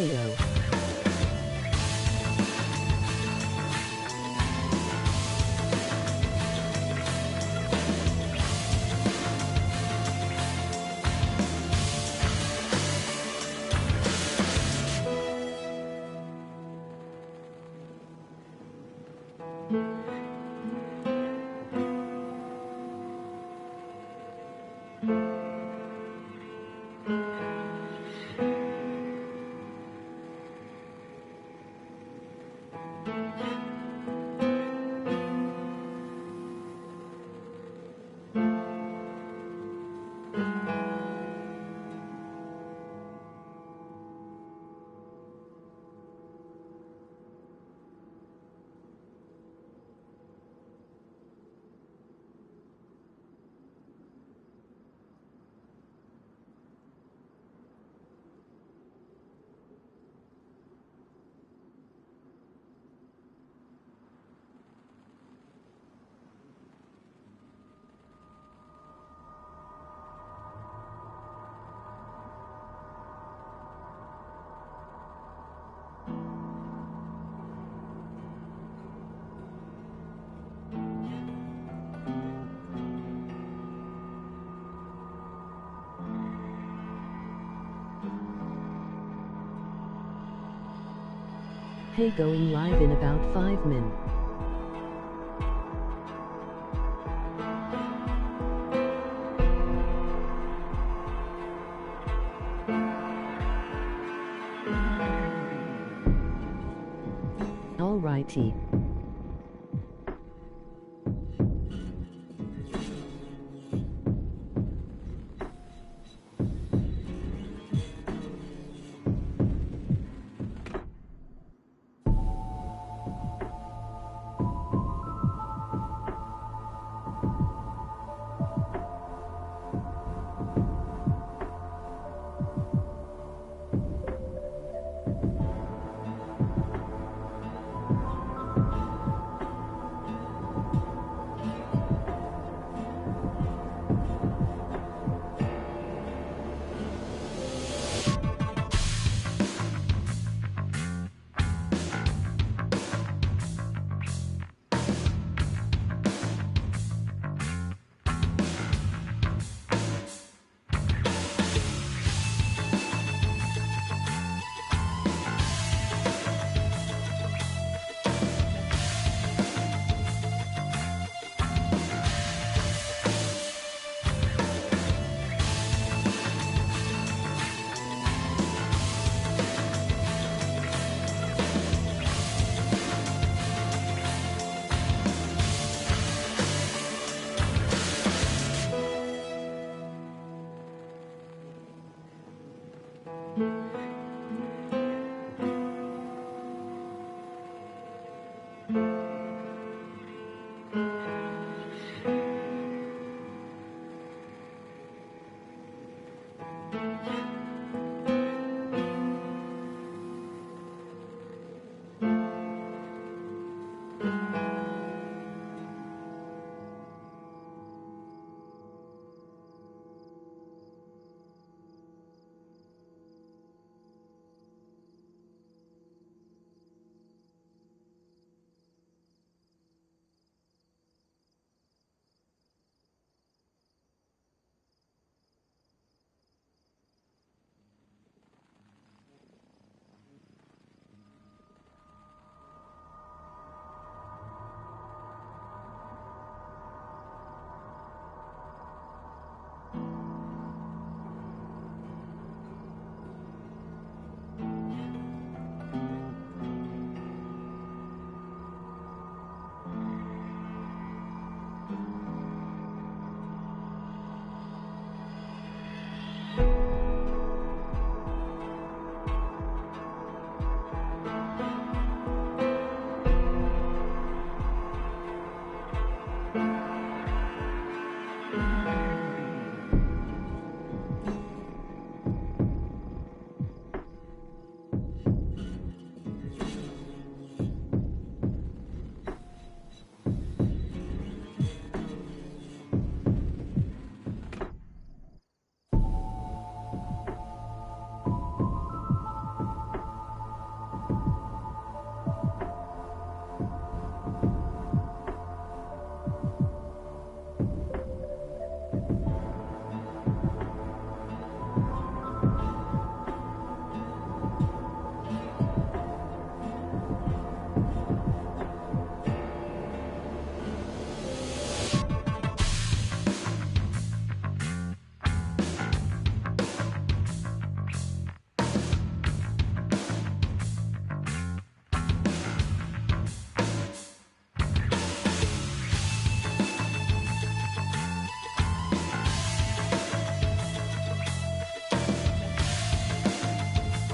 Potato. Hey, going live in about 5 min. Alrighty.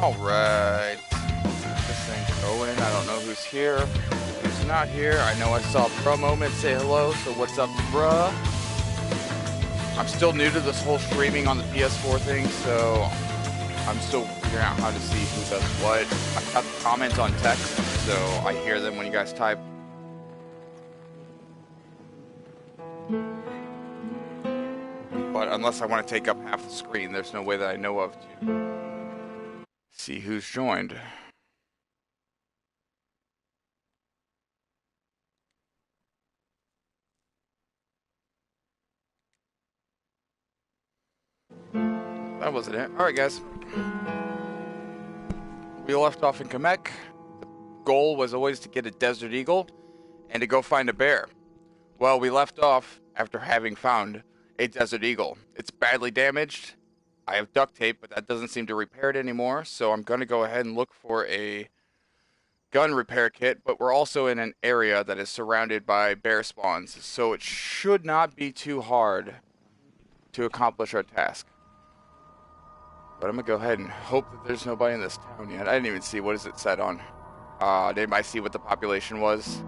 Alright. This thing's going. I don't know who's here, who's not here. I know I saw Bruh Moment say hello, so what's up, bruh? I'm still new to this whole streaming on the PS4 thing, so I'm still figuring out how to see who does what. I got the comments on text, so I hear them when you guys type. But unless I want to take up half the screen, there's no way that I know of to see who's joined. That wasn't it. Alright, guys. We left off in Kamechk. The goal was always to get a desert eagle and to go find a bear. Well, we left off after having found a desert eagle. It's badly damaged. I have duct tape, but that doesn't seem to repair it anymore, so I'm going to go ahead and look for a gun repair kit, but we're also in an area that is surrounded by bear spawns, so it should not be too hard to accomplish our task. But I'm going to go ahead and hope that there's nobody in this town yet. I didn't even see, what is it set on? Did anybody see what the population was?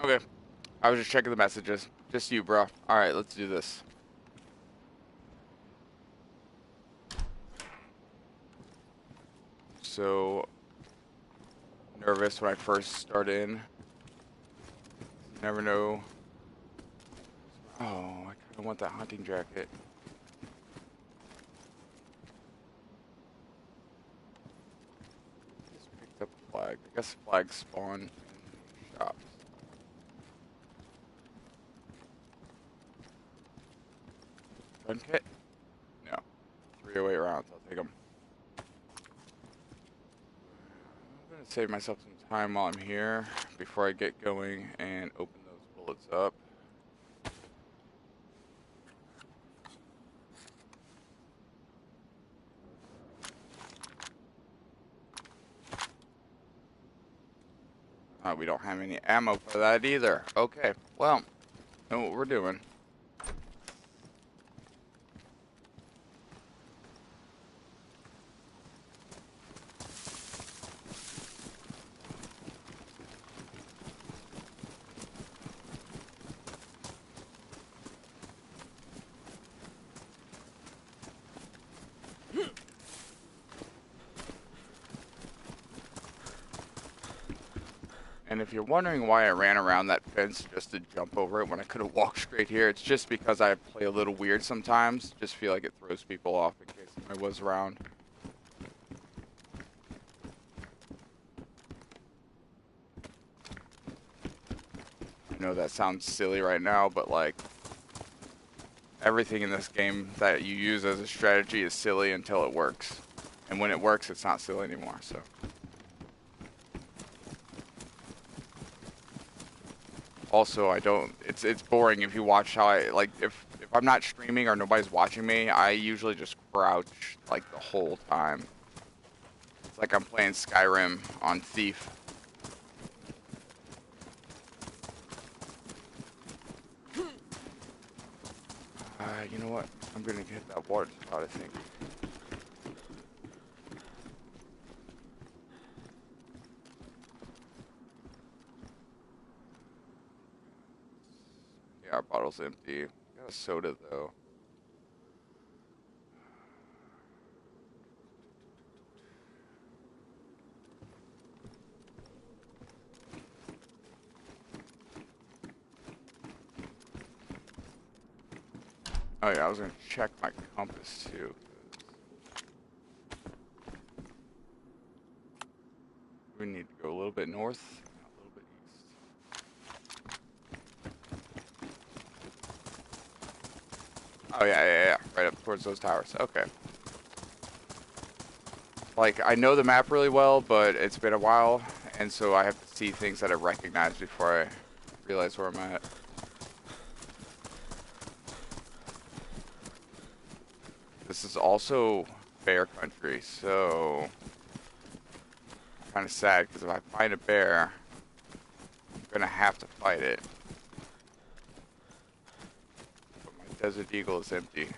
Okay. I was just checking the messages. Just you, bro. Alright, let's do this. So nervous when I first start in. Never know. Oh, I kind of want that hunting jacket. Just picked up a flag. I guess flags spawn in shops. Gun kit? No. 308 rounds. I'll take them. I'm going to save myself some time while I'm here before I get going and open those bullets up. We don't have any ammo for that either. Okay, well, know what we're doing. And if you're wondering why I ran around that fence just to jump over it when I could have walked straight here, it's just because I play a little weird sometimes. Just feel like it throws people off in case I was around. I know that sounds silly right now, but like, everything in this game that you use as a strategy is silly until it works. And when it works, it's not silly anymore, so. Also, it's boring if you watch how if I'm not streaming or nobody's watching me, I usually just crouch like the whole time. It's like I'm playing Skyrim on Thief. You know what? I'm gonna hit that water spot, I think. Yeah, our bottle's empty. Got a soda though. Oh yeah, I was gonna check my compass too. We need to go a little bit north, and a little bit east. Oh yeah, right up towards those towers. Okay. Like, I know the map really well, but it's been a while, and so I have to see things that I recognize before I realize where I'm at. This is also bear country, so kind of sad because if I find a bear, I'm gonna have to fight it. But my desert eagle is empty.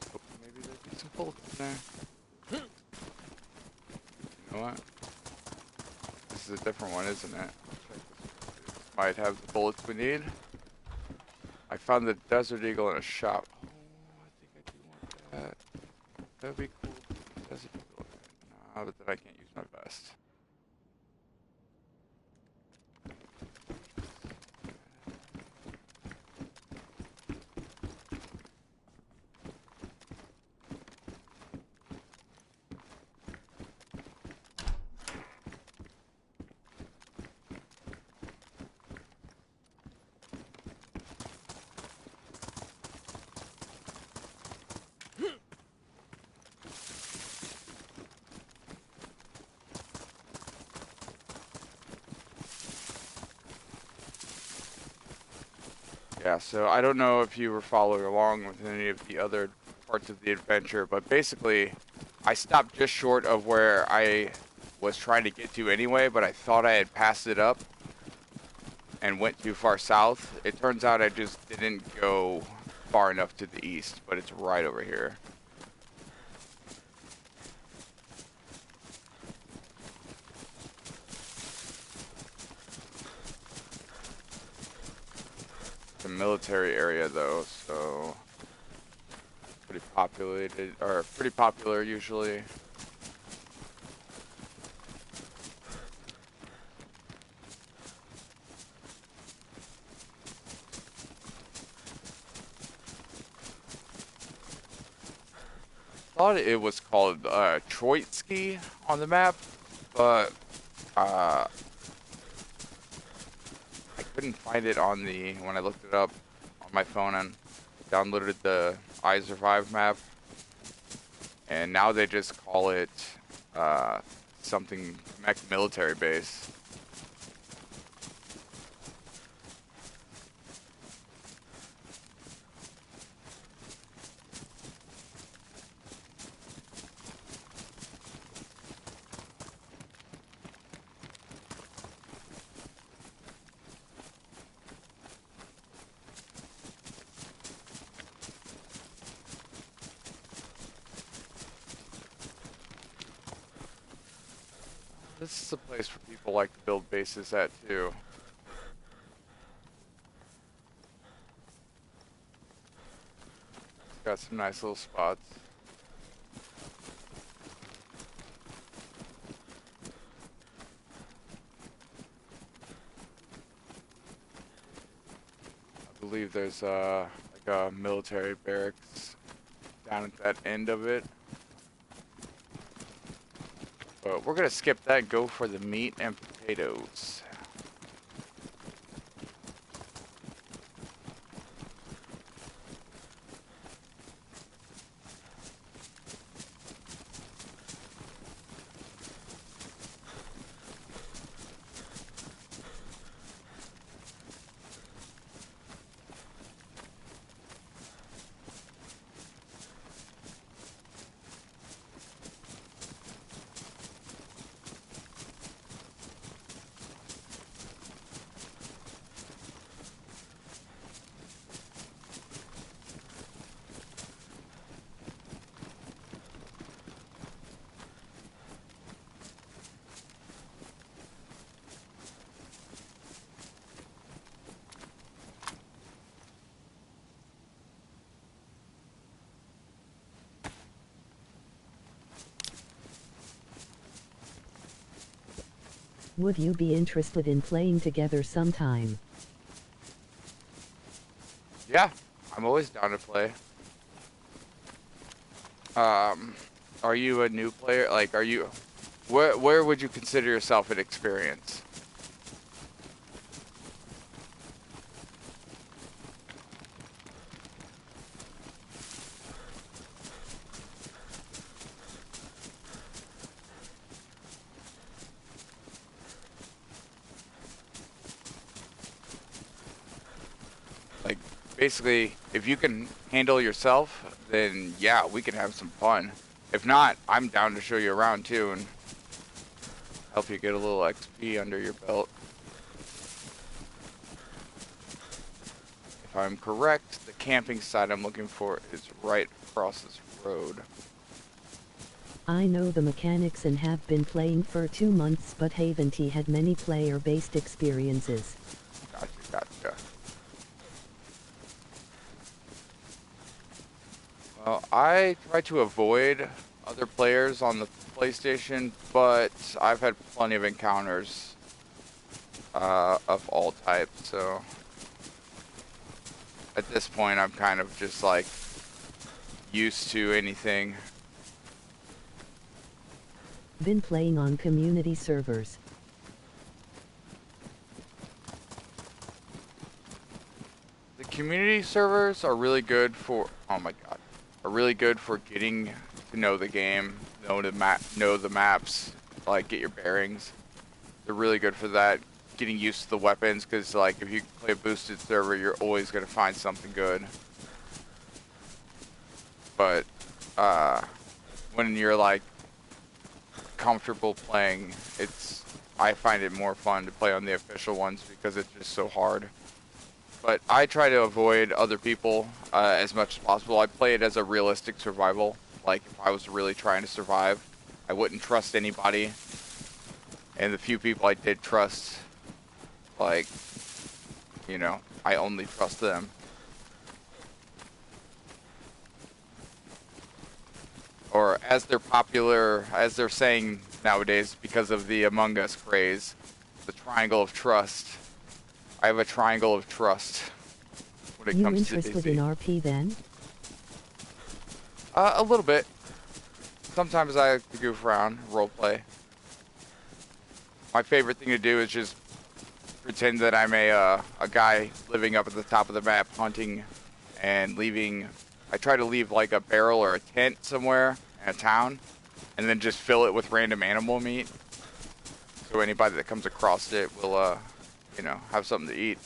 So maybe there'd be some bullets in there. You know what? This is a different one, isn't it? This might have the bullets we need. I found the desert eagle in a shop. Oh, I think I do want that. That'd be cool. Desert eagle. Nah, but then I can't use my vest. Yeah, so I don't know if you were following along with any of the other parts of the adventure, but basically, I stopped just short of where I was trying to get to anyway, but I thought I had passed it up and went too far south. It turns out I just didn't go far enough to the east, but it's right over here. It's a military area though, so pretty populated, or pretty popular usually. Thought it was called Troitsky on the map, but I couldn't find it on the when I looked it up on my phone and downloaded the I Survive map, and now they just call it something Kamechk military base. This is a place where people like to build bases at too. It's got some nice little spots. I believe there's like a military barracks down at that end of it. But we're gonna skip that and go for the meat and potatoes. Would you be interested in playing together sometime? Yeah, I'm always down to play. Are you a new player? Like, are you... Where would you consider yourself an experience? Like, basically, if you can handle yourself, then yeah, we can have some fun. If not, I'm down to show you around too and help you get a little XP under your belt. If I'm correct, the camping site I'm looking for is right across this road. I know the mechanics and have been playing for 2 months, but haven't had many player-based experiences. Gotcha. Well, I try to avoid other players on the PlayStation, but I've had plenty of encounters of all types, so at this point I'm kind of just like used to anything. Been playing on community servers. The community servers are really good for, oh my god, are really good for getting to know the game, know the maps, like get your bearings. They're really good for that, getting used to the weapons, because like if you play a boosted server, you're always going to find something good. But when you're like comfortable playing, I find it more fun to play on the official ones because it's just so hard. But I try to avoid other people as much as possible. I play it as a realistic survival. Like, if I was really trying to survive, I wouldn't trust anybody. And the few people I did trust, like, you know, I only trust them. Or as they're saying nowadays because of the Among Us craze, the triangle of trust. I have a triangle of trust when it comes to DayZ. You interested in RP then? A little bit. Sometimes I like to goof around, roleplay. My favorite thing to do is just pretend that I'm a guy living up at the top of the map, hunting and leaving. I try to leave like a barrel or a tent somewhere in a town, and then just fill it with random animal meat. So anybody that comes across it will, you know, have something to eat.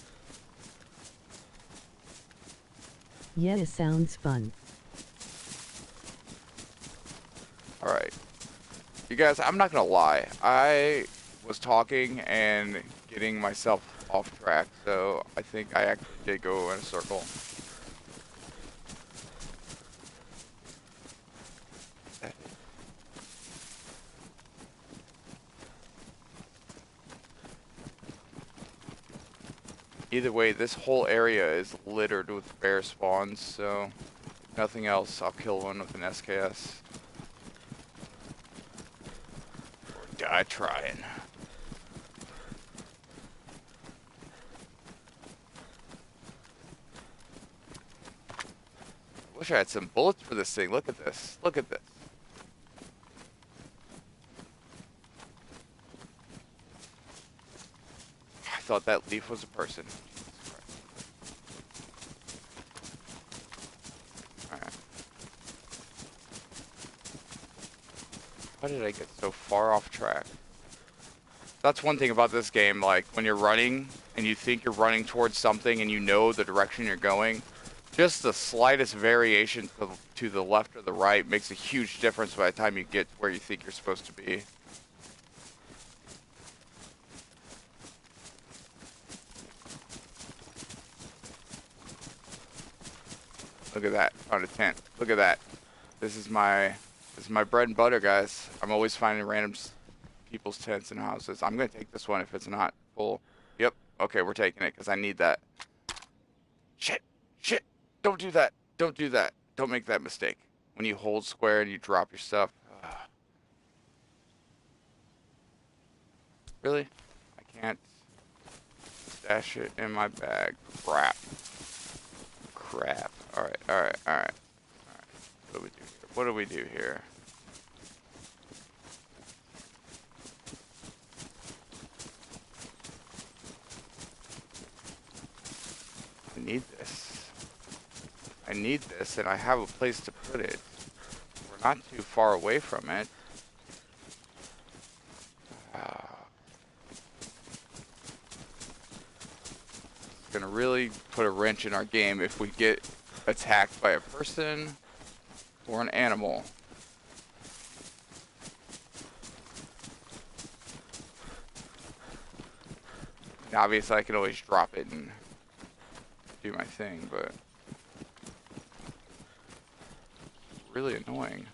Yeah, it sounds fun. Alright. You guys, I'm not gonna lie. I was talking and getting myself off track, so I think I actually did go in a circle. Either way, this whole area is littered with bear spawns, so if nothing else, I'll kill one with an SKS. Or die trying. I wish I had some bullets for this thing. Look at this. Look at this. I thought that leaf was a person. Alright. How did I get so far off track? That's one thing about this game, like when you're running and you think you're running towards something and you know the direction you're going, just the slightest variation to the left or the right makes a huge difference by the time you get where you think you're supposed to be. Look at that, found a tent. Look at that. This is my bread and butter, guys. I'm always finding random people's tents and houses. I'm gonna take this one if it's not full. Yep. Okay, we're taking it because I need that. Shit. Shit. Don't do that. Don't do that. Don't make that mistake. When you hold square and you drop your stuff. Really? I can't stash it in my bag. Crap. Crap. Alright, alright, alright. Alright. What do we do here? What do we do here? I need this. I need this, and I have a place to put it. We're not too far away from it. It's gonna really put a wrench in our game if we get attacked by a person or an animal. And obviously, I can always drop it and do my thing, but really annoying.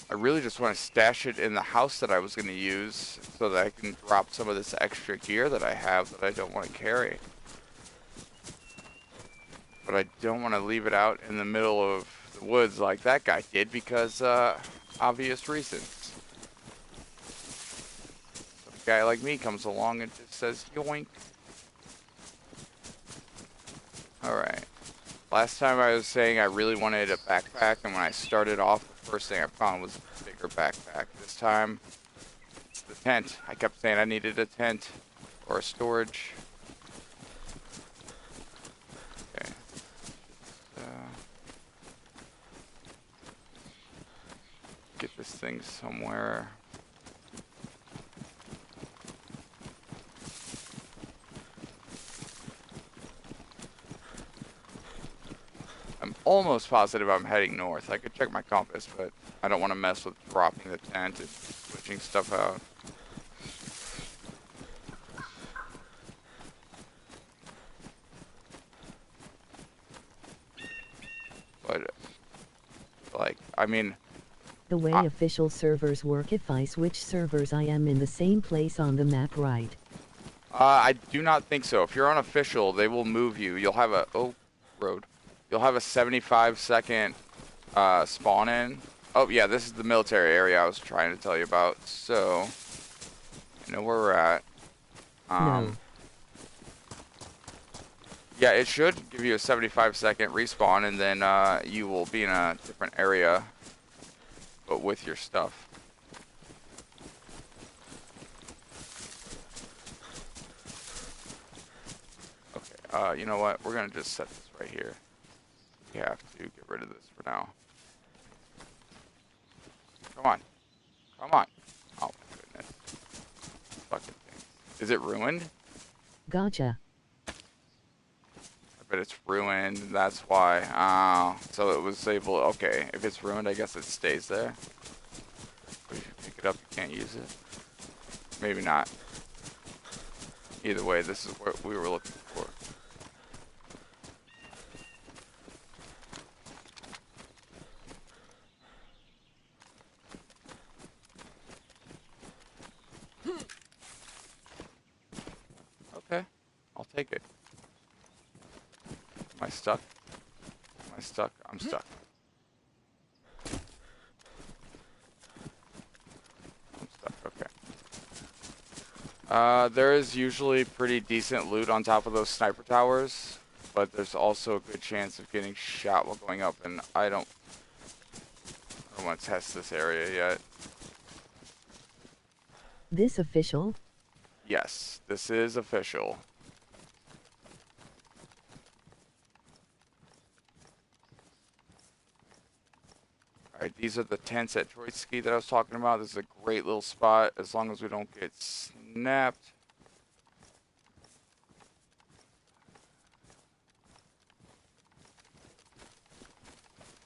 I really just want to stash it in the house that I was going to use so that I can drop some of this extra gear that I have that I don't want to carry. But I don't want to leave it out in the middle of the woods like that guy did because obvious reasons. Some guy like me comes along and just says yoink. Alright. Last time I was saying I really wanted a backpack, and when I started off, the first thing I found was a bigger backpack. This time, it's the tent. I kept saying I needed a tent or a storage. Okay. Get this thing somewhere. I'm almost positive I'm heading north. I could check my compass, but I don't want to mess with dropping the tent and switching stuff out. But, like, I mean... The way official servers work, if I switch servers I am in the same place on the map, right? I do not think so. If you're on official, they will move you. You'll have a... Oh, road. You'll have a 75-second spawn in. Oh, yeah, this is the military area I was trying to tell you about. So, you know where we're at. No. Yeah, it should give you a 75-second respawn, and then you will be in a different area, but with your stuff. Okay, you know what? We're going to just set this right here. We have to get rid of this for now. Come on. Come on. Oh, my goodness. Fucking thing. Is it ruined? Gotcha. I bet it's ruined. That's why. Oh, so it was able... Okay, if it's ruined, I guess it stays there. If you pick it up, you can't use it. Maybe not. Either way, this is what we were looking for. Okay, I'll take it. Am I stuck? Am I stuck? I'm stuck. I'm stuck, okay. There is usually pretty decent loot on top of those sniper towers, but there's also a good chance of getting shot while going up, and I don't want to test this area yet. This official? Yes, this is official. Alright, these are the tents at Troitsky that I was talking about. This is a great little spot as long as we don't get snapped.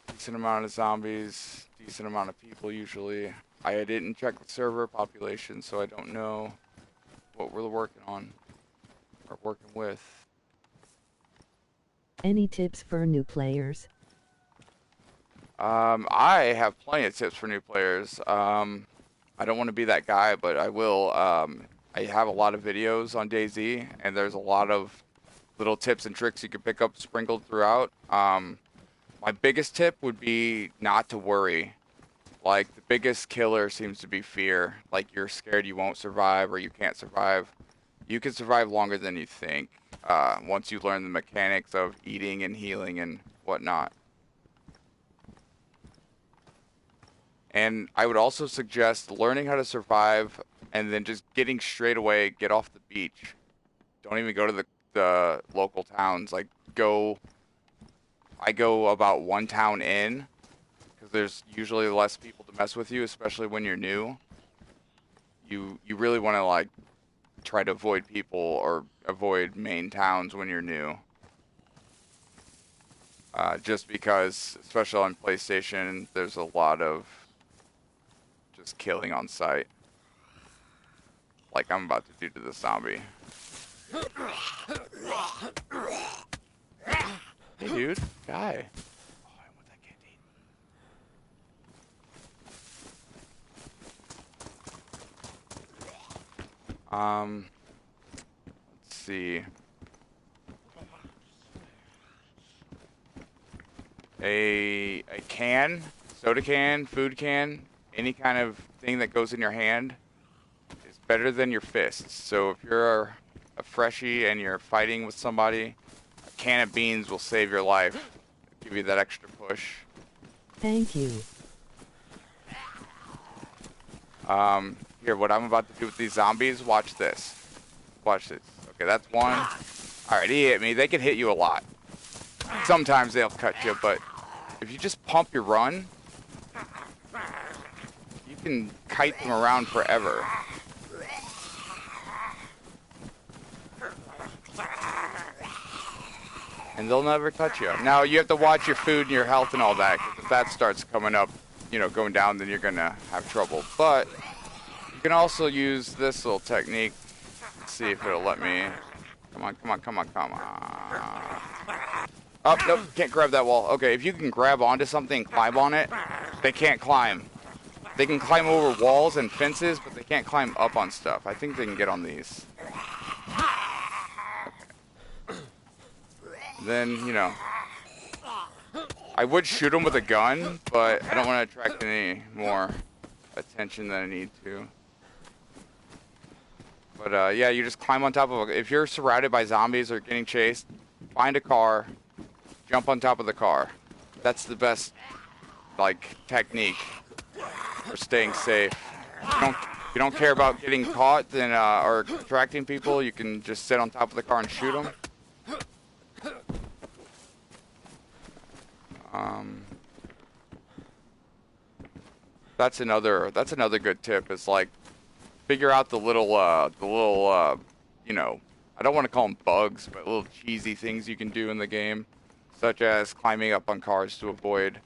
Decent amount of zombies, decent amount of people usually. I didn't check the server population, so I don't know what we're working on or working with. Any tips for new players? I have plenty of tips for new players. I don't want to be that guy, but I will. I have a lot of videos on DayZ, and there's a lot of little tips and tricks you can pick up sprinkled throughout. My biggest tip would be not to worry. Like, the biggest killer seems to be fear. Like, you're scared you won't survive or you can't survive. You can survive longer than you think, once you learn the mechanics of eating and healing and whatnot. And I would also suggest learning how to survive and then just getting straight away, get off the beach. Don't even go to the local towns. Like, I go about one town in, because there's usually less people to mess with you, especially when you're new. You really want to, like, try to avoid people or avoid main towns when you're new. Just because, especially on PlayStation, there's a lot of just killing on sight. Like I'm about to do to the zombie. Hey dude, guy. Oh, I want that candy. Let's see. A can, soda can, food can, any kind of thing that goes in your hand is better than your fists. So if you're a freshie and you're fighting with somebody, a can of beans will save your life. Give you that extra push. Thank you. Here, what I'm about to do with these zombies, watch this. Watch this. Okay, that's one. Alright, he hit me. They can hit you a lot. Sometimes they'll cut you, but if you just pump your run, you can kite them around forever. And they'll never touch you. Now, you have to watch your food and your health and all that, 'cause if that starts coming up, you know, going down, then you're gonna have trouble. But you can also use this little technique. Let's see if it'll let me. Come on, come on, come on, come on. Oh, nope, can't grab that wall. Okay, if you can grab onto something and climb on it, they can't climb. They can climb over walls and fences, but they can't climb up on stuff. I think they can get on these. Okay. Then, you know, I would shoot them with a gun, but I don't want to attract any more attention than I need to. But, yeah, you just climb on top of if you're surrounded by zombies or getting chased, find a car, jump on top of the car. That's the best, like, technique for staying safe. If you don't care about getting caught then, or attracting people, you can just sit on top of the car and shoot them. That's another good tip. Is like figure out the little you know, I don't want to call them bugs, but little cheesy things you can do in the game, such as climbing up on cars to avoid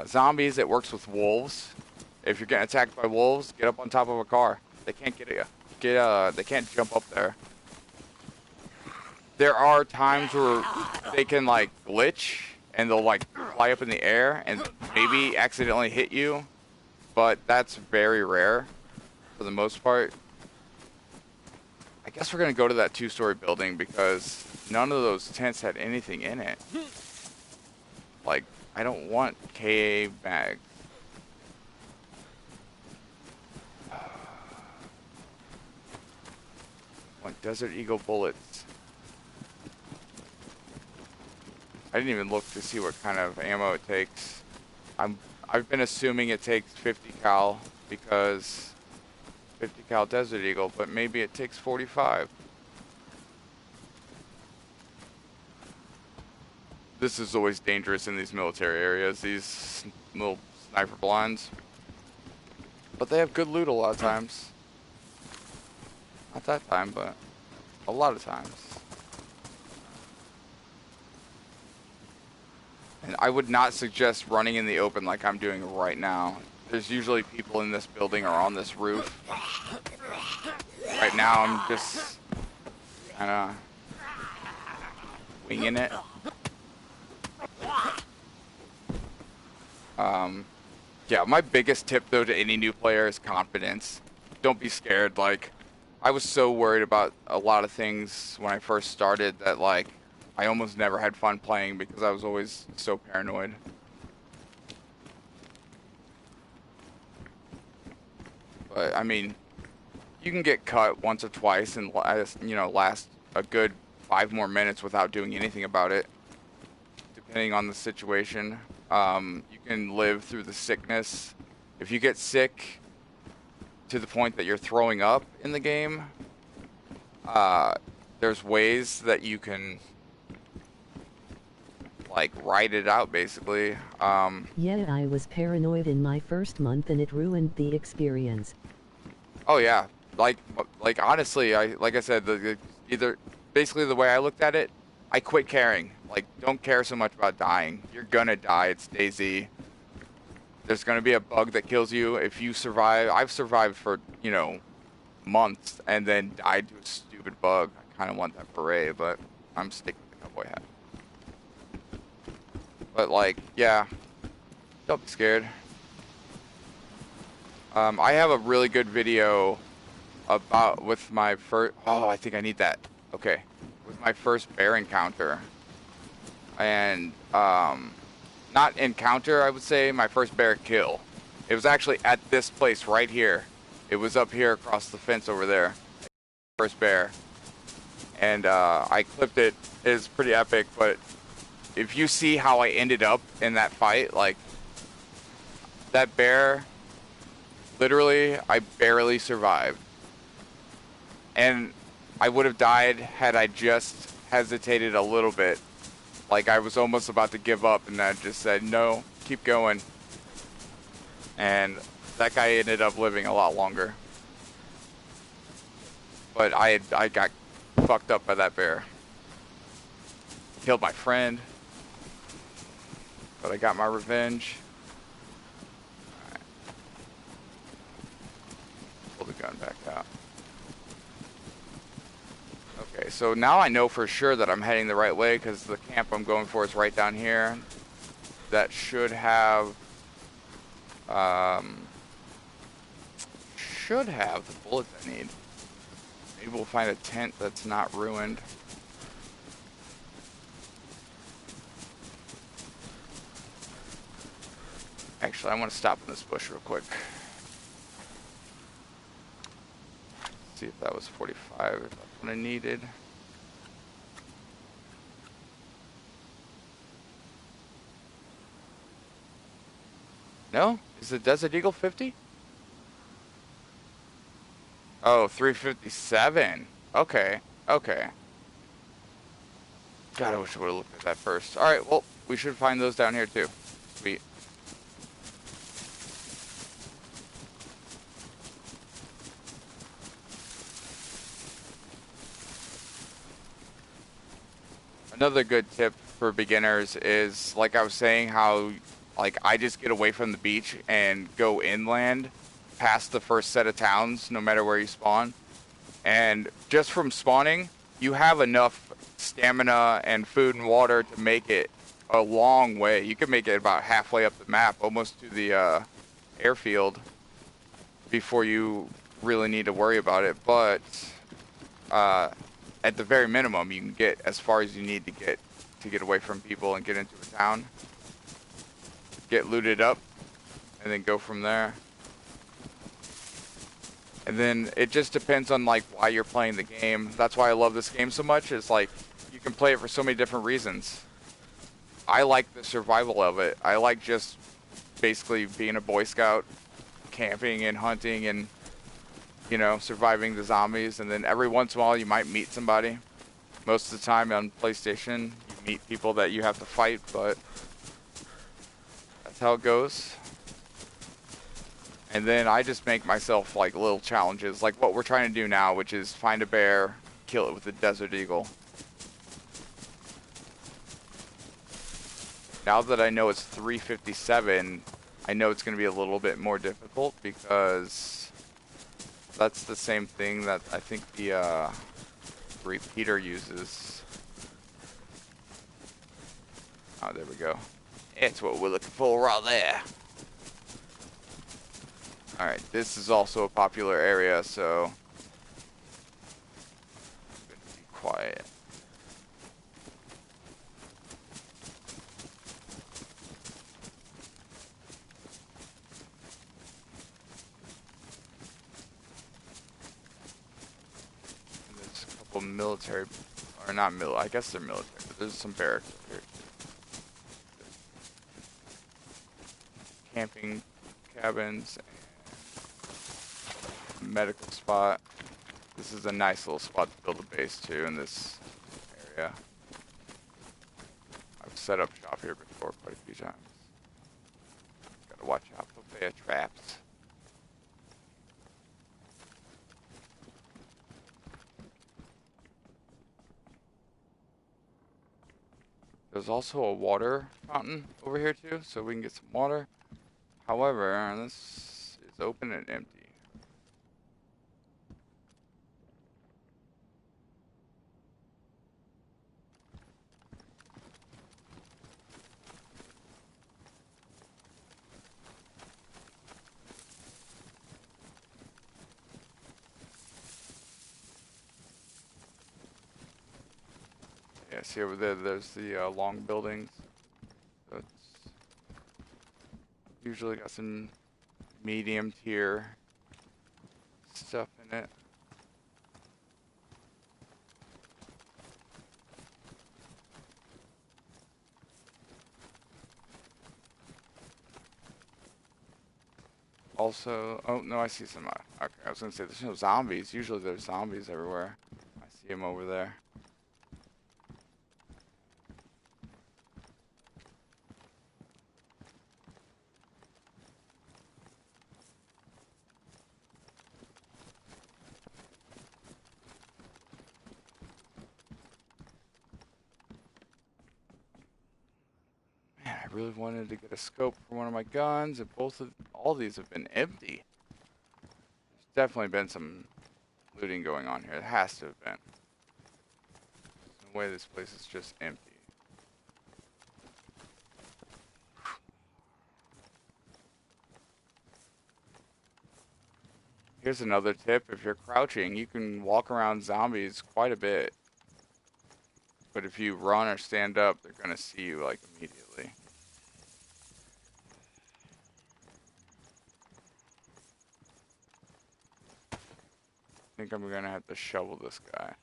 zombies. It works with wolves. If you're getting attacked by wolves, get up on top of a car. They can't get you. They can't jump up there. There are times where they can like glitch and they'll like fly up in the air and maybe accidentally hit you, but that's very rare for the most part. I guess we're gonna go to that 2-story building because none of those tents had anything in it. Like, I don't want KA bags. I want Desert Eagle bullets. I didn't even look to see what kind of ammo it takes. I've been assuming it takes 50 cal because 50 cal Desert Eagle, but maybe it takes 45. This is always dangerous in these military areas, these little sniper blinds. But they have good loot a lot of times. Not that time, but a lot of times. And I would not suggest running in the open like I'm doing right now. There's usually people in this building or on this roof. Right now I'm just kind of winging it. Yeah, my biggest tip though to any new player is confidence. Don't be scared. Like, I was so worried about a lot of things when I first started that, like, I almost never had fun playing because I was always so paranoid. But, I mean, you can get cut once or twice and, you know, last a good 5 more minutes without doing anything about it, depending on the situation. You can live through the sickness. If you get sick to the point that you're throwing up in the game, there's ways that you can, like, ride it out, basically. Yeah, I was paranoid in my first month and it ruined the experience. Oh yeah, like honestly, like I said, either basically the way I looked at it, I quit caring. Like, don't care so much about dying. You're gonna die. It's DayZ. There's gonna be a bug that kills you if you survive. I've survived for, you know, months and then died to a stupid bug. I kind of want that beret, but I'm sticking with the cowboy hat. But, like, yeah, don't be scared. I have a really good video about with my first. Oh, I think I need that. Okay, with my first bear encounter, and not encounter, I would say my first bear kill. It was actually at this place right here. It was up here across the fence over there. First bear, and I clipped it. It's pretty epic, but if you see how I ended up in that fight, like, that bear. Literally, I barely survived. And I would have died had I just hesitated a little bit. Like, I was almost about to give up, and I just said, no, keep going. And that guy ended up living a lot longer. But I got fucked up by that bear. Killed my friend. But I got my revenge. Pull the gun back out. Okay, so now I know for sure that I'm heading the right way because the camp I'm going for is right down here. That should have the bullets I need. Maybe we'll find a tent that's not ruined. Actually, I want to stop in this bush real quick. See if that was 45, if that's what I needed. No? Is the Desert Eagle 50? Oh, 357. Okay, okay. God, I wish I would have looked at that first. Alright, well, we should find those down here too. Sweet. Another good tip for beginners is, like I was saying, how, like, I just get away from the beach and go inland past the first set of towns, no matter where you spawn. And just from spawning, you have enough stamina and food and water to make it a long way. You can make it about halfway up the map, almost to the airfield, before you really need to worry about it. But at the very minimum, you can get as far as you need to get away from people and get into a town. Get looted up, and then go from there. And then it just depends on, like, why you're playing the game. That's why I love this game so much. It's like, you can play it for so many different reasons. I like the survival of it. I like just basically being a Boy Scout, camping and hunting and, you know, surviving the zombies. And then every once in a while you might meet somebody. Most of the time on PlayStation, you meet people that you have to fight, but that's how it goes. And then I just make myself, like, little challenges, like what we're trying to do now, which is find a bear, kill it with a Desert Eagle. Now that I know it's 357, I know it's going to be a little bit more difficult because that's the same thing that I think the repeater uses. Oh, there we go. It's what we're looking for right there. Alright, this is also a popular area, so quiet. And there's a couple military, or not I guess they're military, but there's some barracks over here too. Camping cabins and medical spot. This is a nice little spot to build a base too in this area. I've set up shop here before quite a few times. Gotta watch out for bear traps. There's also a water fountain over here too, so we can get some water. However, this is open and empty. Yeah, see over there, there's the long buildings. So it's usually got some medium tier stuff in it. Also, oh no, I see some, okay, I was gonna say there's no zombies. Usually there's zombies everywhere. I see them over there. Man, I really wanted to get a scope for one of my guns, and all these have been empty. There's definitely been some looting going on here. It has to have been. There's no way this place is just empty. Here's another tip. If you're crouching, you can walk around zombies quite a bit. But if you run or stand up, they're gonna see you like immediately. I think I'm gonna have to shovel this guy.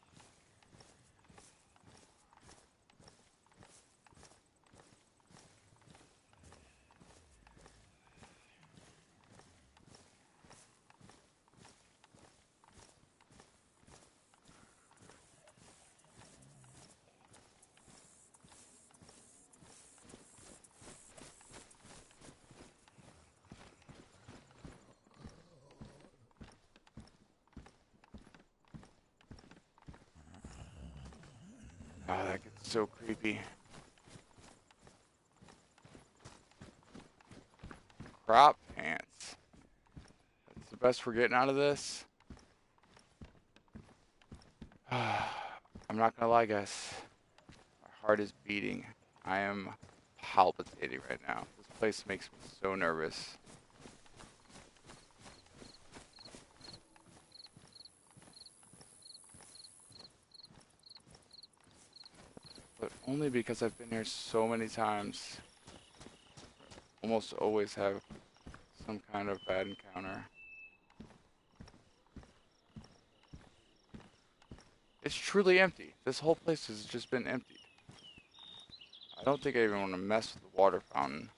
Oh, that gets so creepy. Crop pants. That's the best we're getting out of this. I'm not gonna lie, guys. My heart is beating. I am palpitating right now. This place makes me so nervous. But only because I've been here so many times. Almost always have some kind of bad encounter. It's truly empty. This whole place has just been emptied. I don't think I even want to mess with the water fountain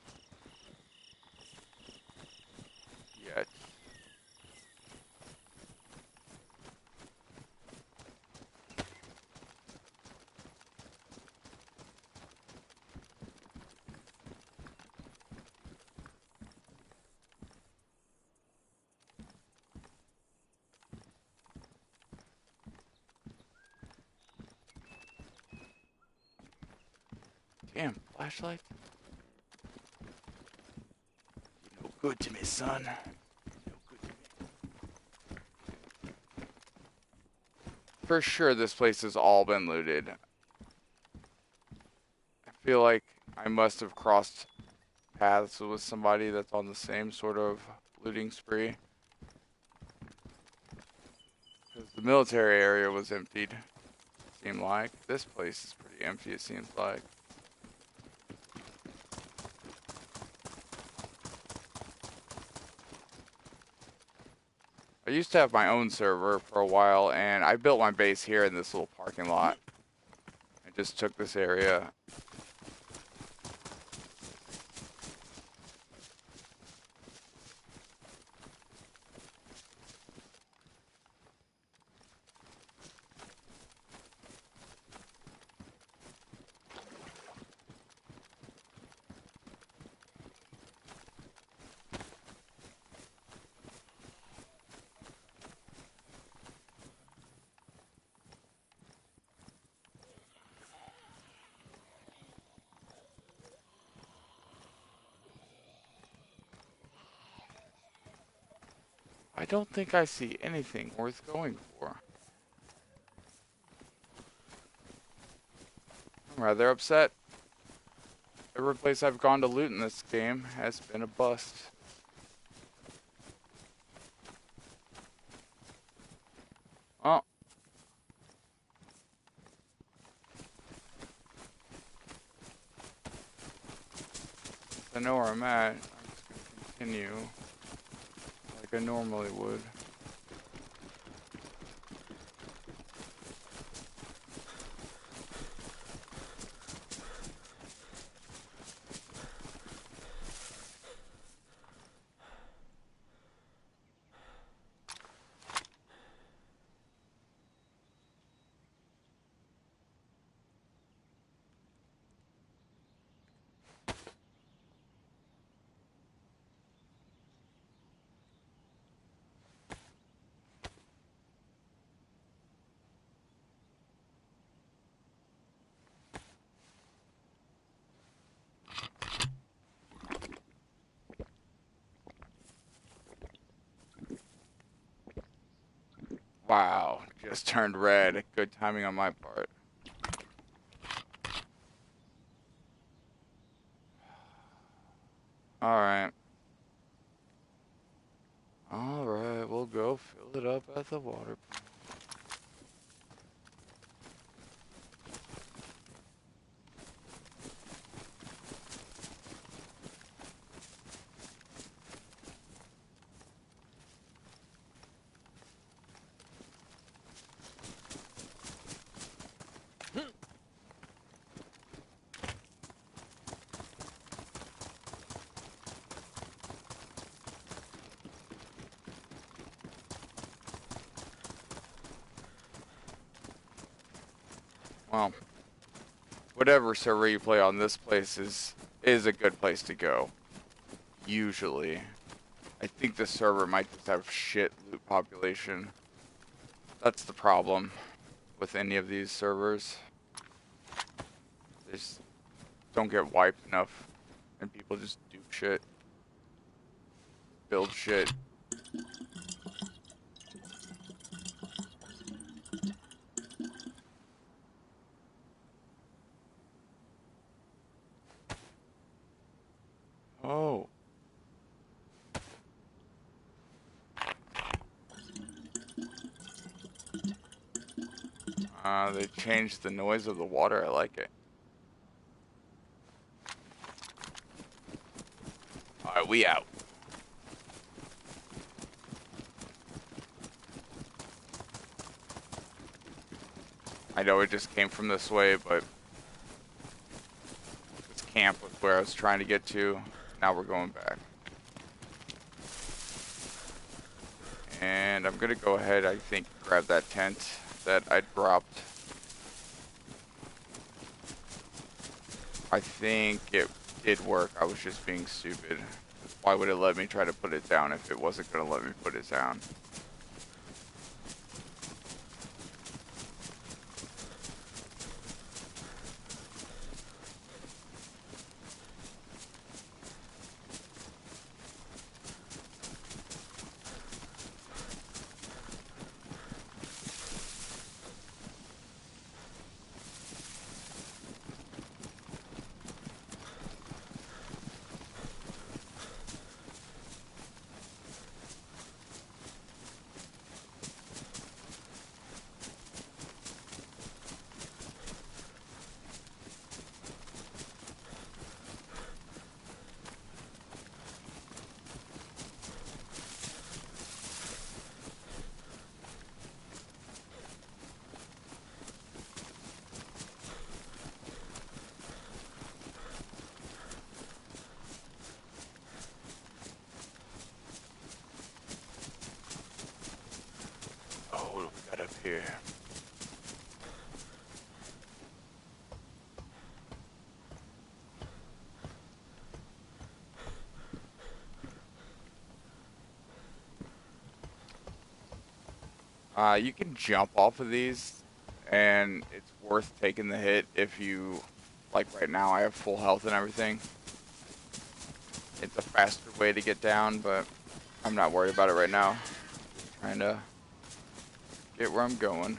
yet. Damn, flashlight. You no good to me, son. No good to me. For sure, this place has all been looted. I feel like I must have crossed paths with somebody that's on the same sort of looting spree. Because the military area was emptied. seem like. This place is pretty empty, it seems like. I used to have my own server for a while, and I built my base here in this little parking lot. I just took this area. I don't think I see anything worth going for. I'm rather upset. Every place I've gone to loot in this game has been a bust. Oh. I know where I'm at. I'm just going to continue like I normally would. Wow, just turned red. Good timing on my part. Alright. Alright, we'll go fill it up at the water plant. Well, whatever server you play on, this place is a good place to go. Usually. I think the server might just have shit loot population. That's the problem with any of these servers. They just don't get wiped enough, and people just do shit. Build shit. Oh. They changed the noise of the water. I like it. Alright, we out. I know it just came from this way, but this camp was where I was trying to get to. Now we're going back. And I'm gonna go ahead, I think, grab that tent that I dropped. I think it did work. I was just being stupid. Why would it let me try to put it down if it wasn't gonna let me put it down? You can jump off of these, and it's worth taking the hit if you, like right now, I have full health and everything. It's a faster way to get down, but I'm not worried about it right now. Just trying to get where I'm going.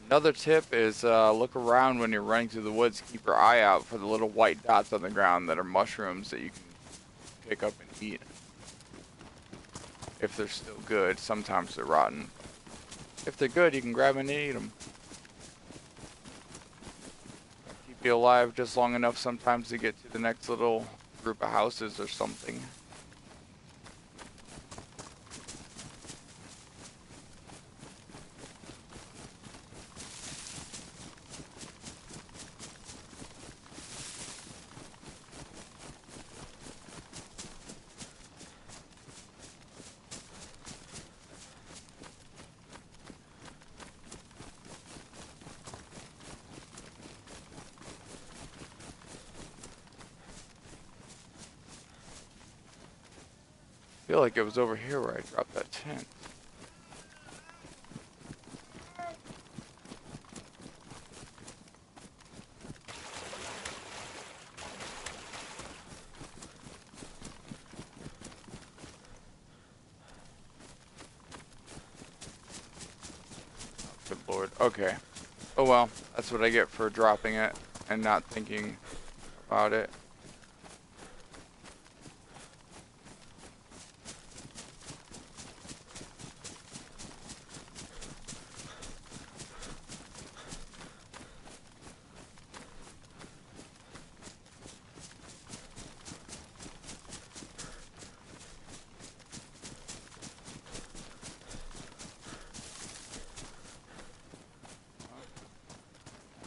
Another tip is look around when you're running through the woods. Keep your eye out for the little white dots on the ground that are mushrooms that you can pick up and eat. If they're still good, sometimes they're rotten. If they're good, you can grab them and eat them. Keep you alive just long enough sometimes to get to the next little group of houses or something. I feel like it was over here where I dropped that tent. Good lord. Okay. Oh well, that's what I get for dropping it and not thinking about it.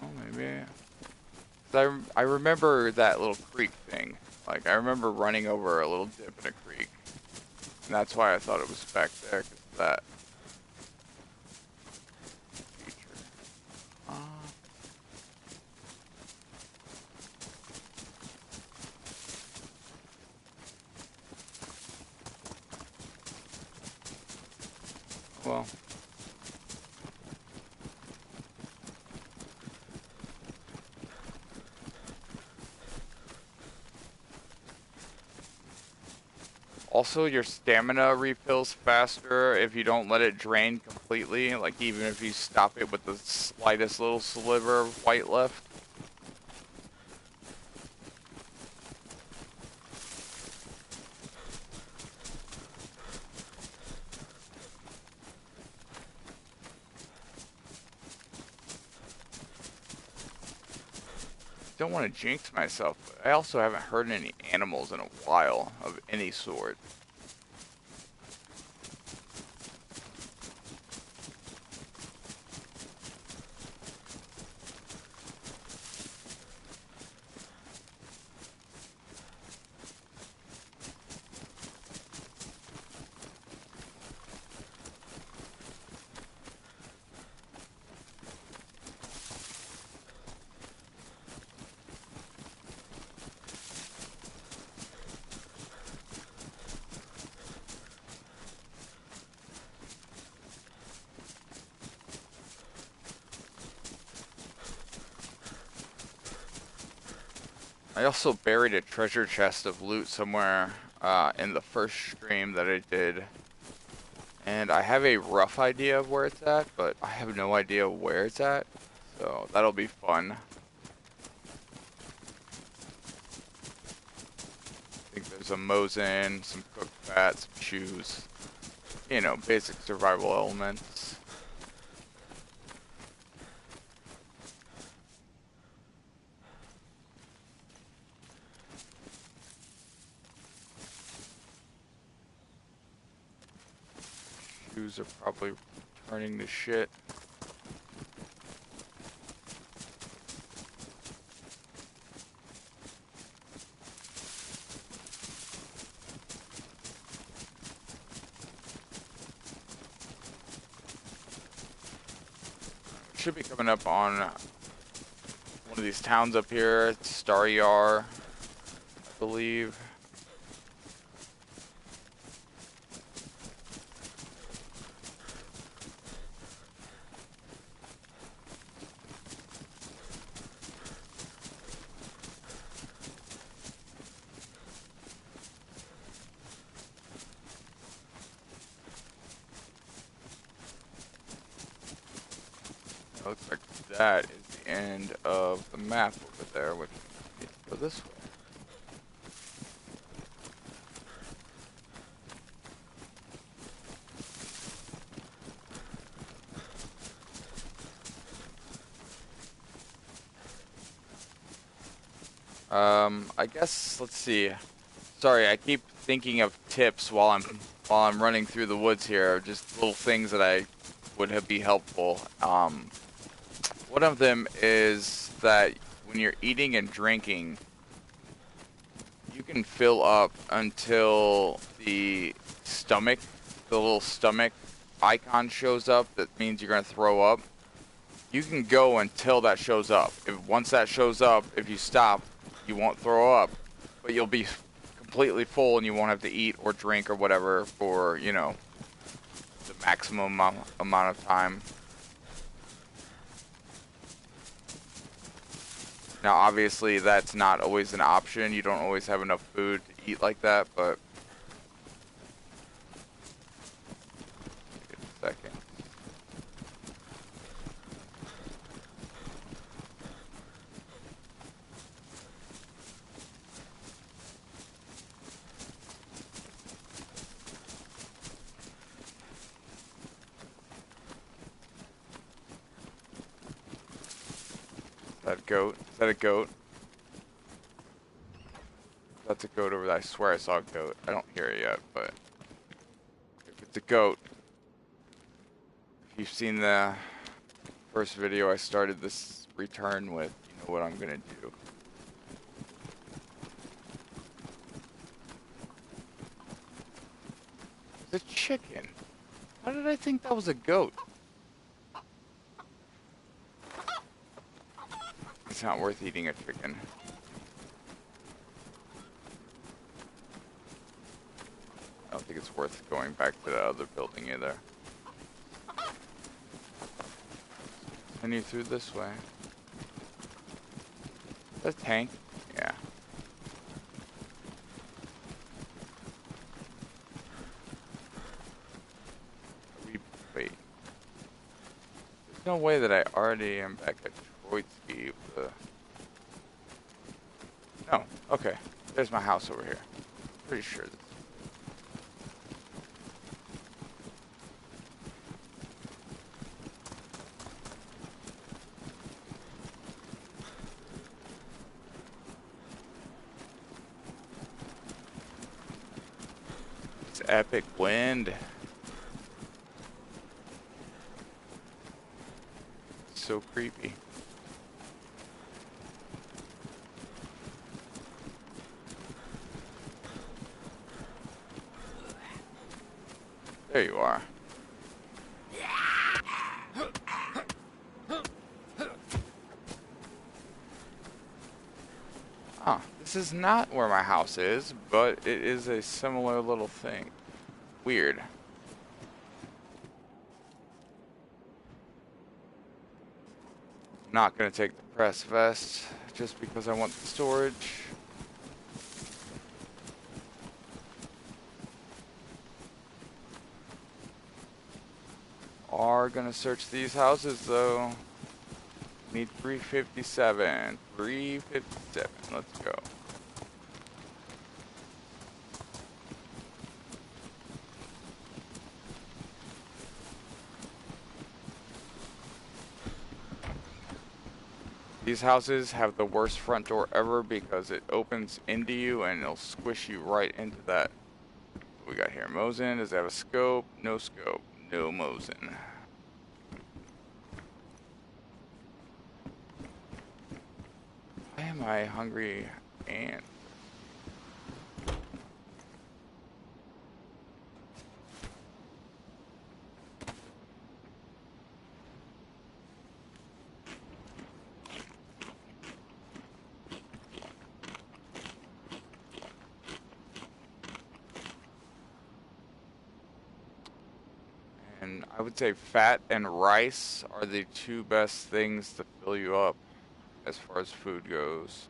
Oh, maybe. I remember that little creek thing. Like, I remember running over a little dip in a creek. And that's why I thought it was back there, 'cause of that feature. Uh, well. Also, your stamina refills faster if you don't let it drain completely. Like, even if you stop it with the slightest little sliver of white left. Don't want to jinx myself, but I also haven't heard any animals in a while of any sort. I also buried a treasure chest of loot somewhere in the first stream that I did. And I have a rough idea of where it's at, but I have no idea where it's at. So that'll be fun. I think there's a Mosin, some cooked fat, some shoes. You know, basic survival elements. Shoes are probably turning to shit. Should be coming up on one of these towns up here. It's Star Yar, I believe. Looks like that is the end of the map over there, which needs to go this way. I guess let's see. Sorry, I keep thinking of tips while I'm running through the woods here. Just little things that I would be helpful. One of them is that when you're eating and drinking, you can fill up until the little stomach icon shows up. That means you're gonna throw up. You can go until that shows up. Once that shows up, if you stop, you won't throw up, but you'll be completely full and you won't have to eat or drink or whatever for, you know, the maximum amount of time. Now, obviously, that's not always an option. You don't always have enough food to eat like that, but... Give it a second. Is that a goat? Is that a goat? That's a goat over there. I swear I saw a goat. I don't hear it yet, but if it's a goat, if you've seen the first video I started this return with, you know what I'm gonna do. It's a chicken. How did I think that was a goat? It's not worth eating a chicken. I don't think it's worth going back to the other building either. Continue through this way. Is that a tank? Yeah. Wait. There's no way that I already am back at Troitsky. No. Okay. There's my house over here. Pretty sure this. Epic wind. So creepy. There you are. Ah, this is not where my house is, but it is a similar little thing. Weird. Not gonna take the press vest just because I want the storage. Are gonna search these houses though. Need 357. 357. Let's go. These houses have the worst front door ever because it opens into you and it'll squish you right into that. What we got here? Mosin, does it have a scope? No scope. Higgs-II-Boson. Why am I hungry and... And I would say fat and rice are the two best things to fill you up as far as food goes.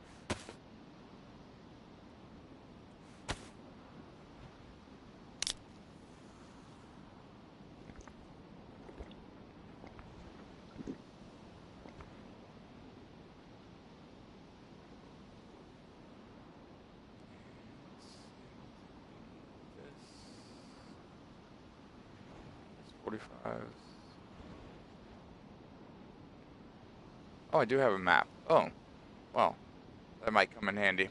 It's 45. Oh, I do have a map. Oh, well, that might come in handy.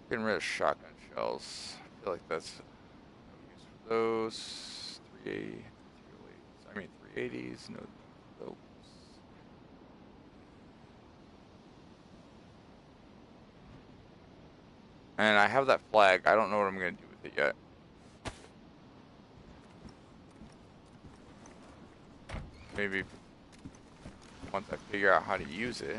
Getting rid of shotgun shells. I feel like that's no use for those. 380, I mean 380s, no those. And I have that flag. I don't know what I'm gonna do with it yet. Maybe once I figure out how to use it.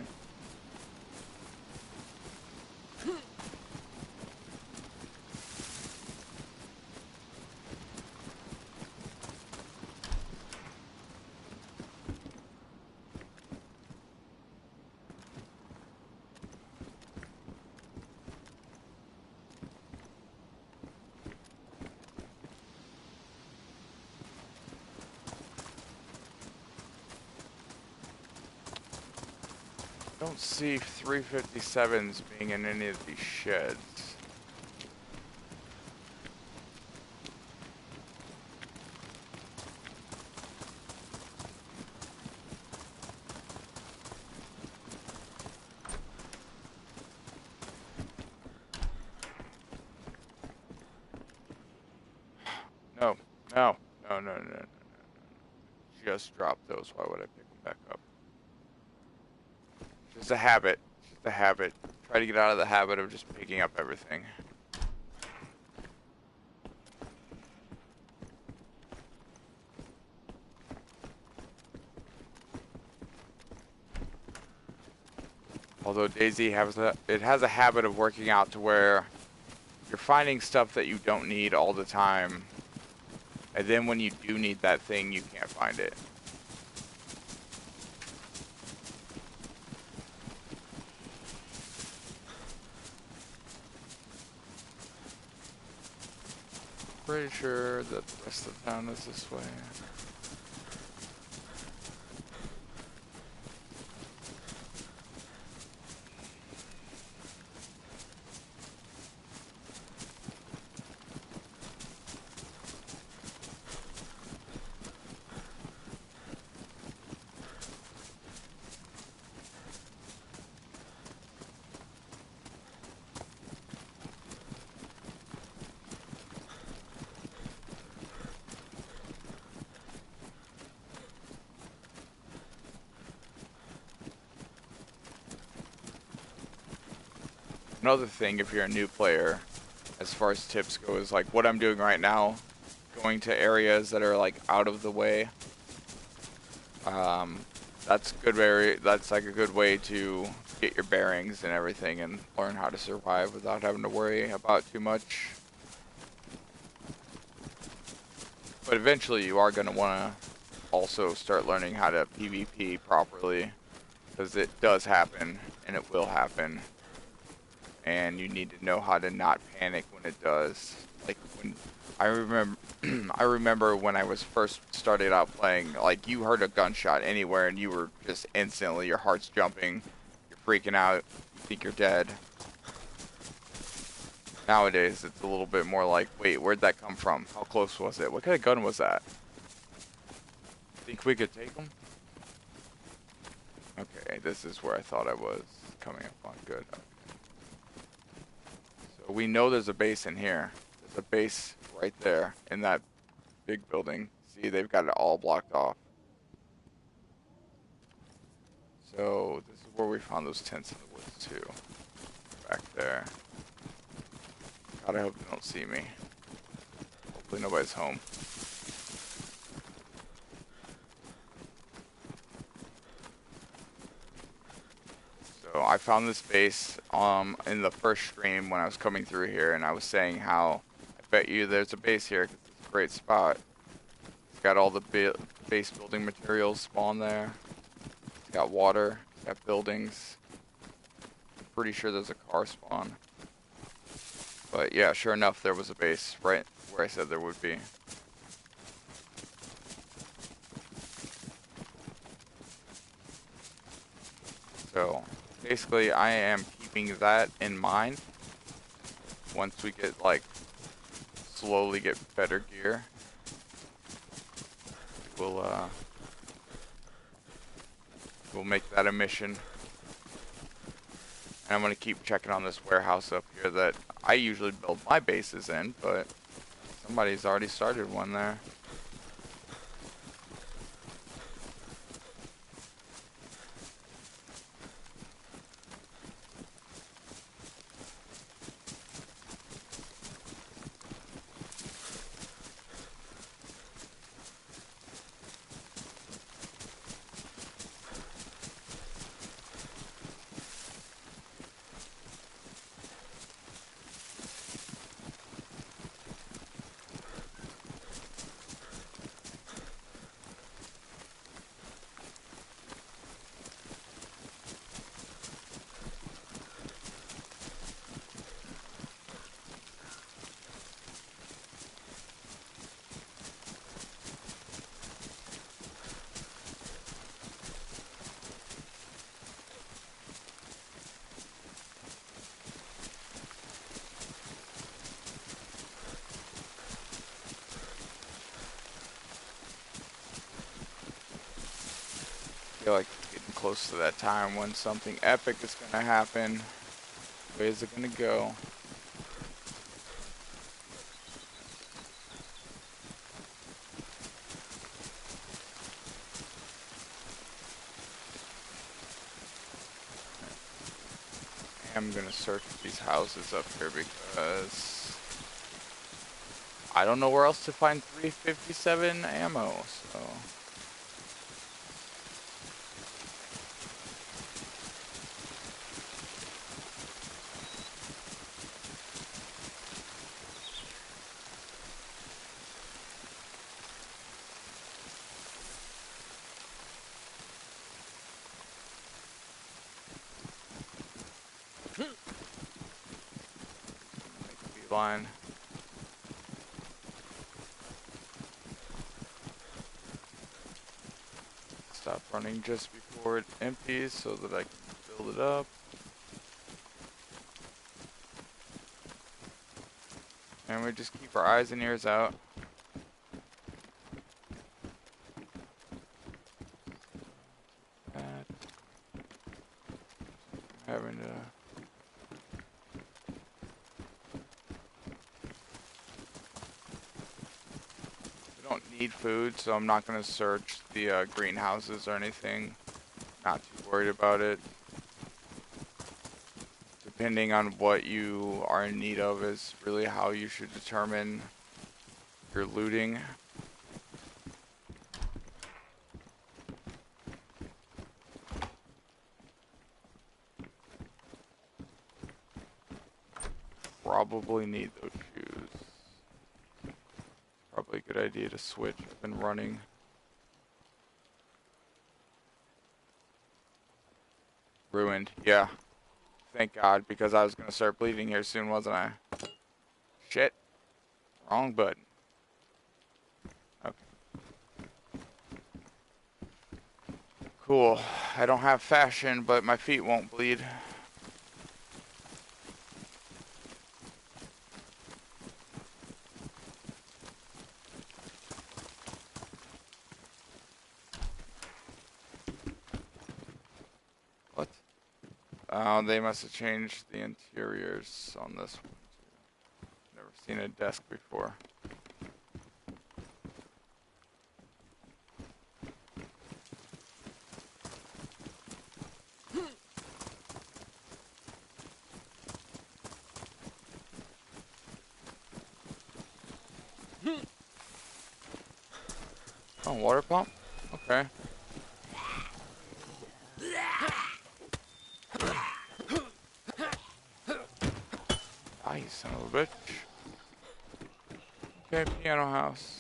I don't see 357s being in any of these sheds. No, no, no, no, no, no, no, no. Just drop those. Why would I pick them back up? Just a habit. Just a habit. Try to get out of the habit of just picking up everything. Although DayZ has a habit of working out to where you're finding stuff that you don't need all the time, and then when you do need that thing, you can't find it. Pretty sure that the rest of the town is this way. Another thing, if you're a new player, as far as tips go, is like what I'm doing right now, going to areas that are like out of the way. That's good. That's like a good way to get your bearings and everything, and learn how to survive without having to worry about too much. But eventually, you are going to want to also start learning how to PvP properly, because it does happen, and it will happen. And you need to know how to not panic when it does. Like when I remember when I was first started out playing, like you heard a gunshot anywhere and you were just instantly, your heart's jumping, you're freaking out, you think you're dead. Nowadays it's a little bit more like, wait, where'd that come from? How close was it? What kind of gun was that? Think we could take them? Okay, this is where I thought I was coming up on. Good. We know there's a base in here. There's a base right there in that big building. See, they've got it all blocked off. So this is where we found those tents in the woods too. Back there. God, I hope they don't see me. Hopefully nobody's home. So I found this base in the first stream when I was coming through here, and I was saying how I bet you there's a base here because it's a great spot. It's got all the base building materials spawned there. It's got water. It's got buildings. I'm pretty sure there's a car spawn. But yeah, sure enough, there was a base right where I said there would be. So basically, I am keeping that in mind. Once we get like slowly get better gear, we'll make that a mission. And I'm gonna keep checking on this warehouse up here that I usually build my bases in, but somebody's already started one there. I feel like it's getting close to that time when something epic is gonna happen. Where is it gonna go? I'm gonna search these houses up here because I don't know where else to find 357 ammo, so. Make a beeline. Stop running just before it empties so that I can build it up. And we just keep our eyes and ears out. Having to. We don't need food, so I'm not going to search the greenhouses or anything. Not too worried about it. Depending on what you are in need of is really how you should determine your looting. Probably need those shoes. Probably a good idea to switch. I've been running. Ruined. Yeah. Thank God, because I was going to start bleeding here soon, wasn't I? Shit. Wrong button. Okay. Cool. I don't have fashion, but my feet won't bleed. What? Oh, they must have changed the interiors on this one too. Never seen a desk before. Oh, water pump? Okay. Ah, you son of a bitch. Okay, piano house.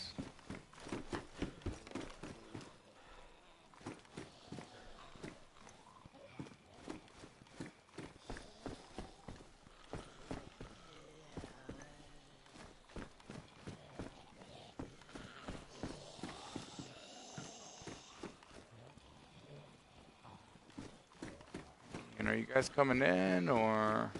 And are you guys coming in, or?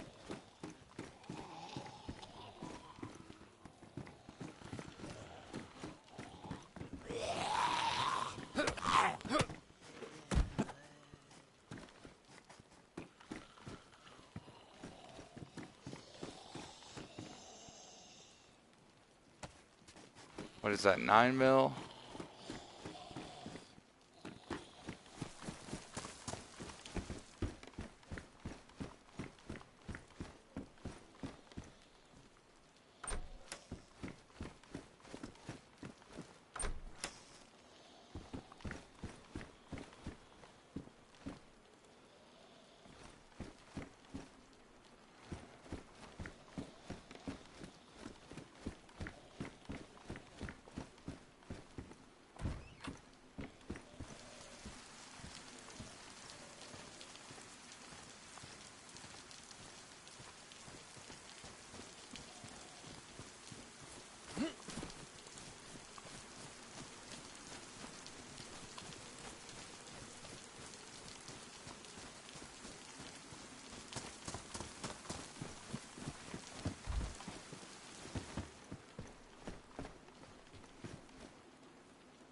What is that, 9 mil?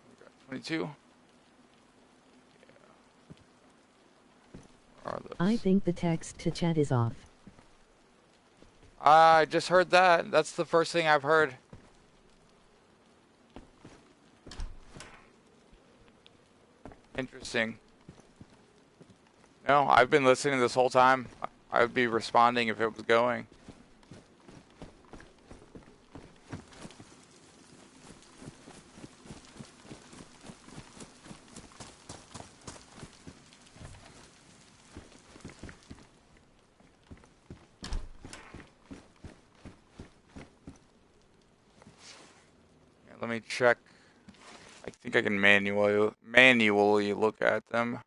We got 22. I think the text to chat is off. I just heard that. That's the first thing I've heard. Interesting. No, I've been listening this whole time. I would be responding if it was going. Yeah, let me check. I think I can manually look at them.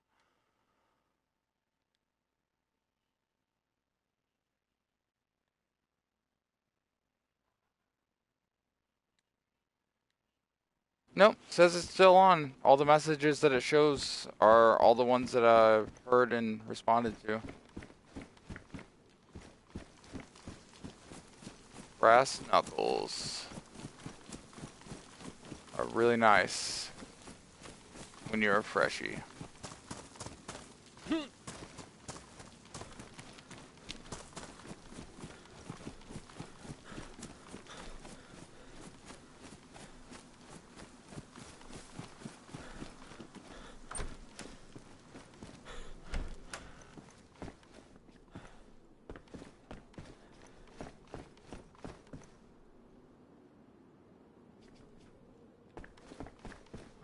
Nope, says it's still on. All the messages that it shows are all the ones that I've heard and responded to. Brass knuckles are really nice when you're a freshie.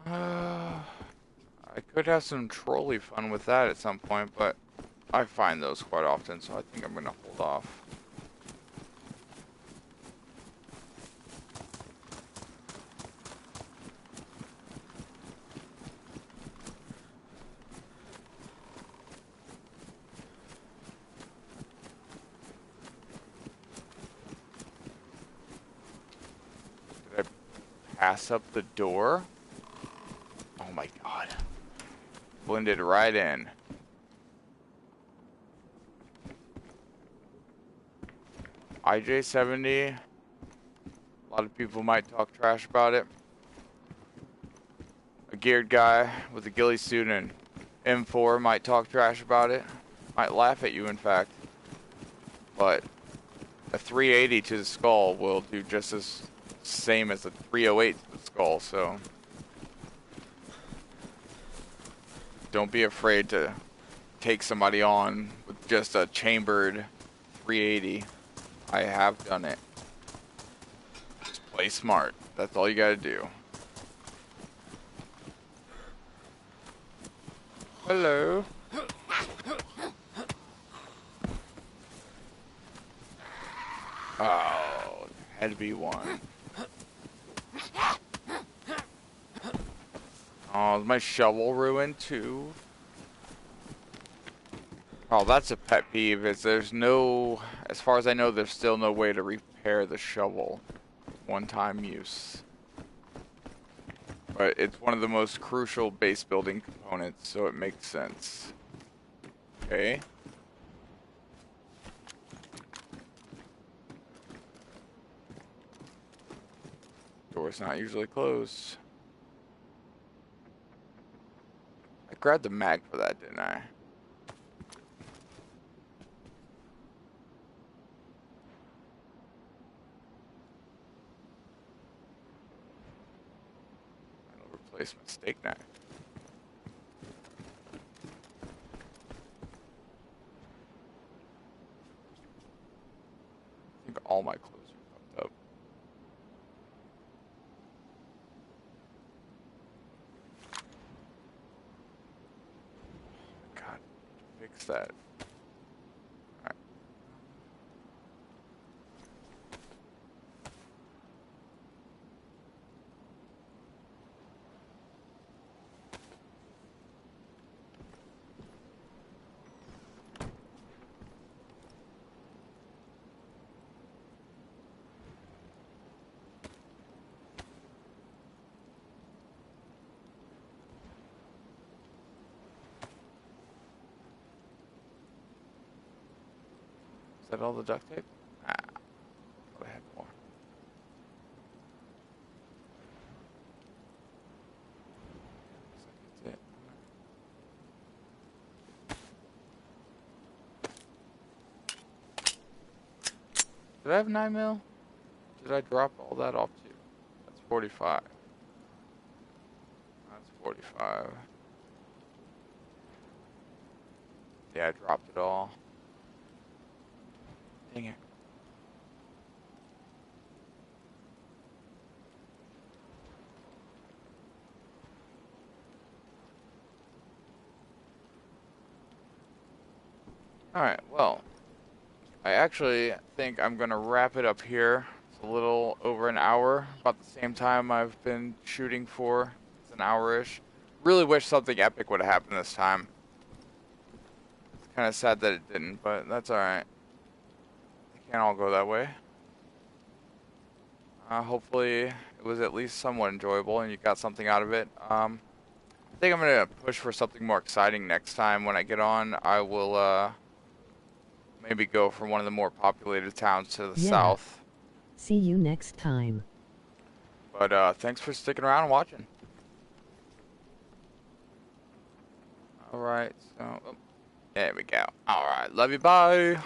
I could have some trolley fun with that at some point, but I find those quite often, so I think I'm gonna hold off. Did I pass up the door? Oh my god. Blended right in. IJ70. A lot of people might talk trash about it. A geared guy with a ghillie suit and M4 might talk trash about it. Might laugh at you, in fact. But a 380 to the skull will do just as same as a 308 to the skull, so don't be afraid to take somebody on with just a chambered 380. I have done it. Just play smart. That's all you gotta do. Hello. Oh, there had to be one. Oh, is my shovel ruined too? Oh, that's a pet peeve. Is there's no, as far as I know, there's still no way to repair the shovel. One-time use. But it's one of the most crucial base building components, so it makes sense. Okay. Door's not usually closed. I grabbed the mag for that, didn't I? I'll replace my steak knife. I think all my clothes are fucked up. God, fix that. Alright. Is that all the duct tape? Ah, thought I had more. Looks like that's it. Did I have 9 mil? Did I drop all that off too? That's 45. That's 45. Yeah, I dropped it all. Dang it. Alright, well, I actually think I'm gonna wrap it up here. It's a little over an hour, about the same time I've been shooting for. It's an hour-ish. Really wish something epic would have happened this time. It's kind of sad that it didn't, but that's alright. It can't all go that way. Hopefully it was at least somewhat enjoyable and you got something out of it. I think I'm gonna push for something more exciting next time. When I get on, I will maybe go from one of the more populated towns to the south. See you next time. But thanks for sticking around and watching. Alright, so there we go. Alright, love you, bye.